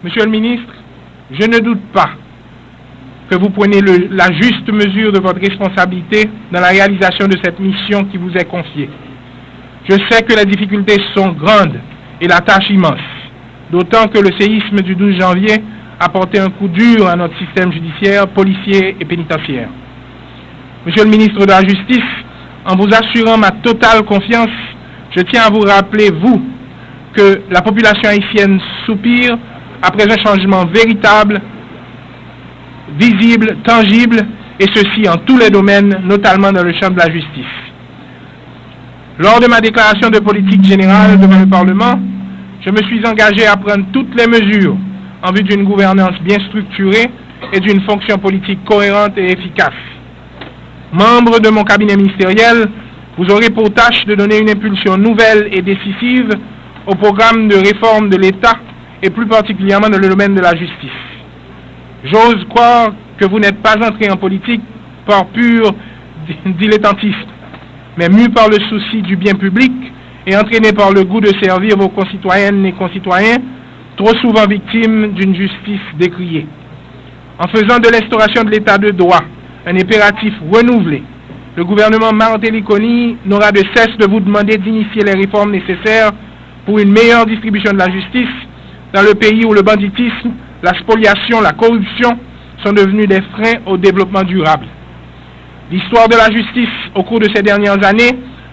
Monsieur le ministre, je ne doute pas que vous prenez la juste mesure de votre responsabilité dans la réalisation de cette mission qui vous est confiée. Je sais que les difficultés sont grandes et la tâche immense, d'autant que le séisme du 12 janvier a porté un coup dur à notre système judiciaire, policier et pénitentiaire. Monsieur le ministre de la Justice, en vous assurant ma totale confiance, je tiens à vous rappeler, vous, que la population haïtienne soupire après un changement véritable, visible, tangible, et ceci en tous les domaines, notamment dans le champ de la justice. Lors de ma déclaration de politique générale devant le Parlement, je me suis engagé à prendre toutes les mesures en vue d'une gouvernance bien structurée et d'une fonction politique cohérente et efficace. Membre de mon cabinet ministériel, vous aurez pour tâche de donner une impulsion nouvelle et décisive au programme de réforme de l'État et plus particulièrement dans le domaine de la justice. J'ose croire que vous n'êtes pas entré en politique par pur dilettantisme, mais mû par le souci du bien public et entraîné par le goût de servir vos concitoyennes et concitoyens, trop souvent victimes d'une justice décriée. En faisant de l'instauration de l'état de droit un impératif renouvelé, le gouvernement Martelly-Kony n'aura de cesse de vous demander d'initier les réformes nécessaires pour une meilleure distribution de la justice dans le pays où le banditisme, la spoliation, la corruption sont devenus des freins au développement durable. L'histoire de la justice au cours de ces dernières années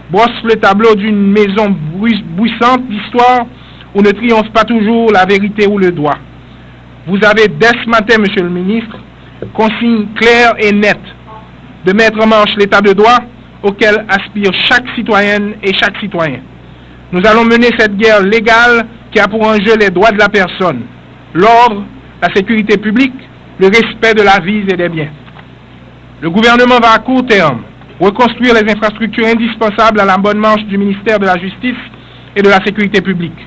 brosse le tableau d'une maison bruissante d'histoire où ne triomphe pas toujours la vérité ou le droit. Vous avez dès ce matin, monsieur le ministre, consigne claire et nette de mettre en marche l'état de droit auquel aspire chaque citoyenne et chaque citoyen. Nous allons mener cette guerre légale qui a pour enjeu les droits de la personne, l'ordre, la sécurité publique, le respect de la vie et des biens. Le gouvernement va à court terme reconstruire les infrastructures indispensables à la bonne marche du ministère de la Justice et de la Sécurité publique.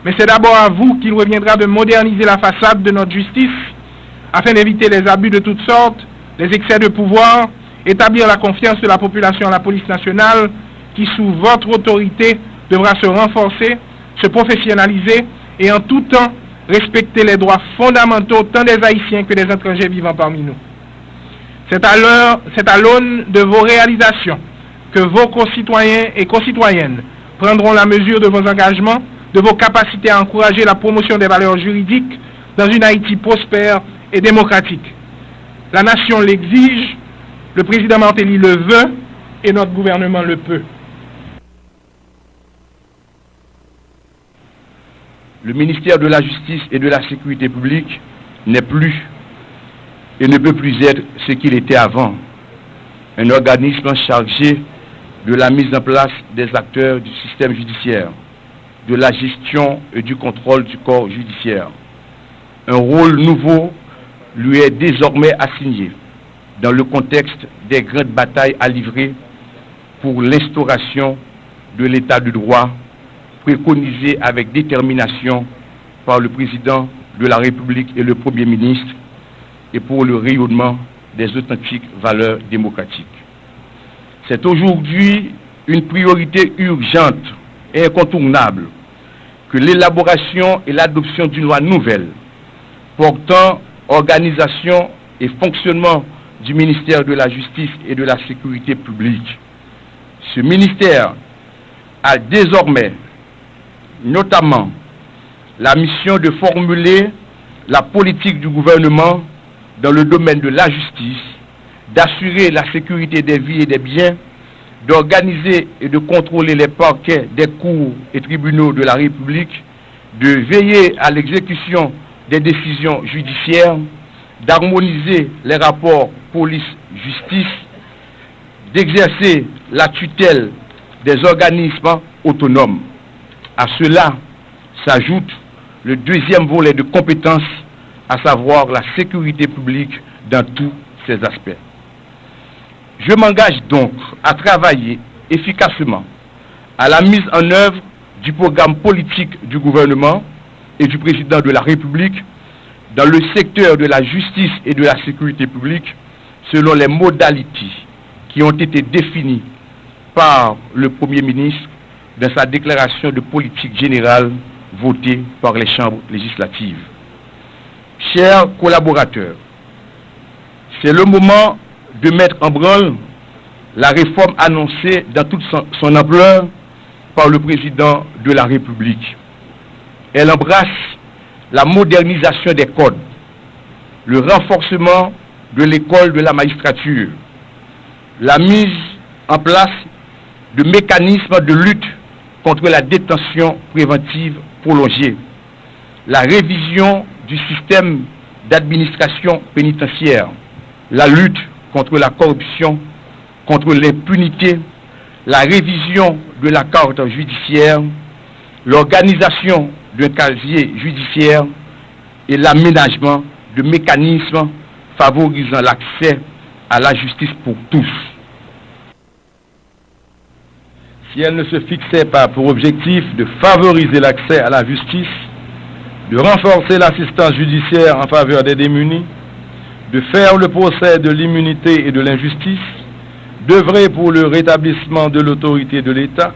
Mais c'est d'abord à vous qu'il reviendra de moderniser la façade de notre justice afin d'éviter les abus de toutes sortes, les excès de pouvoir, établir la confiance de la population à la police nationale qui, sous votre autorité, devra se renforcer, se professionnaliser et en tout temps respecter les droits fondamentaux tant des Haïtiens que des étrangers vivant parmi nous. C'est à l'aune de vos réalisations que vos concitoyens et concitoyennes prendront la mesure de vos engagements, de vos capacités à encourager la promotion des valeurs juridiques dans une Haïti prospère et démocratique. La nation l'exige, le président Martelly le veut et notre gouvernement le peut. Le ministère de la Justice et de la Sécurité publique n'est plus et ne peut plus être ce qu'il était avant. Un organisme chargé de la mise en place des acteurs du système judiciaire, de la gestion et du contrôle du corps judiciaire. Un rôle nouveau lui est désormais assigné dans le contexte des grandes batailles à livrer pour l'instauration de l'état de droit préconisé avec détermination par le président de la République et le Premier ministre et pour le rayonnement des authentiques valeurs démocratiques. C'est aujourd'hui une priorité urgente et incontournable que l'élaboration et l'adoption d'une loi nouvelle portant organisation et fonctionnement du ministère de la Justice et de la Sécurité publique. Ce ministère a désormais notamment la mission de formuler la politique du gouvernement dans le domaine de la justice, d'assurer la sécurité des vies et des biens, d'organiser et de contrôler les parquets des cours et tribunaux de la République, de veiller à l'exécution des décisions judiciaires, d'harmoniser les rapports police-justice, d'exercer la tutelle des organismes autonomes. À cela s'ajoute le deuxième volet de compétences, à savoir la sécurité publique dans tous ses aspects. Je m'engage donc à travailler efficacement à la mise en œuvre du programme politique du gouvernement et du président de la République dans le secteur de la justice et de la sécurité publique selon les modalités qui ont été définies par le Premier ministre dans sa déclaration de politique générale votée par les chambres législatives. chers collaborateurs, c'est le moment de mettre en branle la réforme annoncée dans toute son ampleur par le président de la République. Elle embrasse la modernisation des codes, le renforcement de l'école de la magistrature, la mise en place de mécanismes de lutte contre la détention préventive prolongée, la révision du système d'administration pénitentiaire, la lutte contre la corruption, contre l'impunité, la révision de la carte judiciaire, l'organisation d'un casier judiciaire et l'aménagement de mécanismes favorisant l'accès à la justice pour tous. Si elle ne se fixait pas pour objectif de favoriser l'accès à la justice, de renforcer l'assistance judiciaire en faveur des démunis, de faire le procès de l'immunité et de l'injustice, d'œuvrer pour le rétablissement de l'autorité de l'État,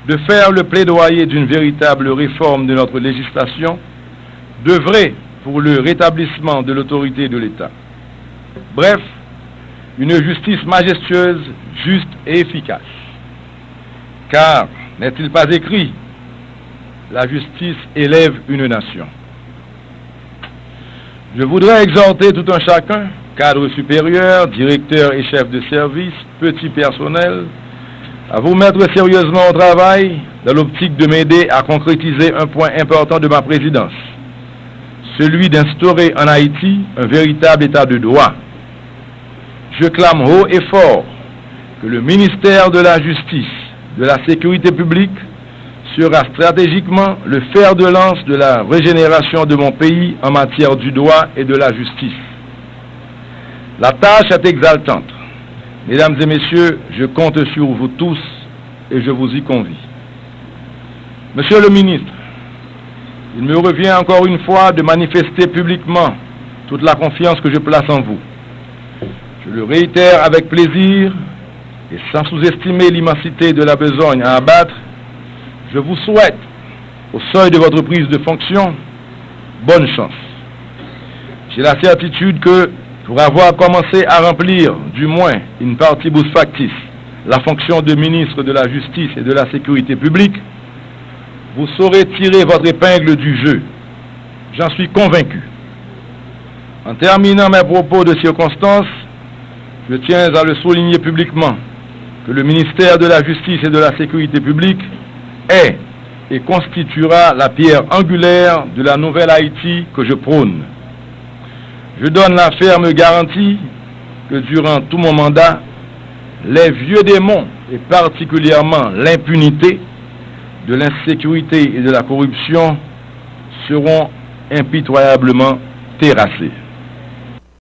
de faire le plaidoyer d'une véritable réforme de notre législation, d'œuvrer pour le rétablissement de l'autorité de l'État. Bref, une justice majestueuse, juste et efficace. Car, n'est-il pas écrit, la justice élève une nation. Je voudrais exhorter tout un chacun, cadre supérieur, directeur et chef de service, petit personnel, à vous mettre sérieusement au travail dans l'optique de m'aider à concrétiser un point important de ma présidence, celui d'instaurer en Haïti un véritable état de droit. Je clame haut et fort que le ministère de la Justice, de la Sécurité publique, sera stratégiquement le fer de lance de la régénération de mon pays en matière du droit et de la justice. La tâche est exaltante. Mesdames et messieurs, je compte sur vous tous et je vous y convie. Monsieur le ministre, il me revient encore une fois de manifester publiquement toute la confiance que je place en vous. Je le réitère avec plaisir et sans sous-estimer l'immensité de la besogne à abattre. Je vous souhaite, au seuil de votre prise de fonction, bonne chance. J'ai la certitude que, pour avoir commencé à remplir, du moins une partibus factis, la fonction de ministre de la Justice et de la Sécurité publique, vous saurez tirer votre épingle du jeu. J'en suis convaincu. En terminant mes propos de circonstance, je tiens à le souligner publiquement que le ministère de la Justice et de la Sécurité publique est et constituera la pierre angulaire de la nouvelle Haïti que je prône. Je donne la ferme garantie que durant tout mon mandat, les vieux démons, et particulièrement l'impunité, de l'insécurité et de la corruption, seront impitoyablement terrassés.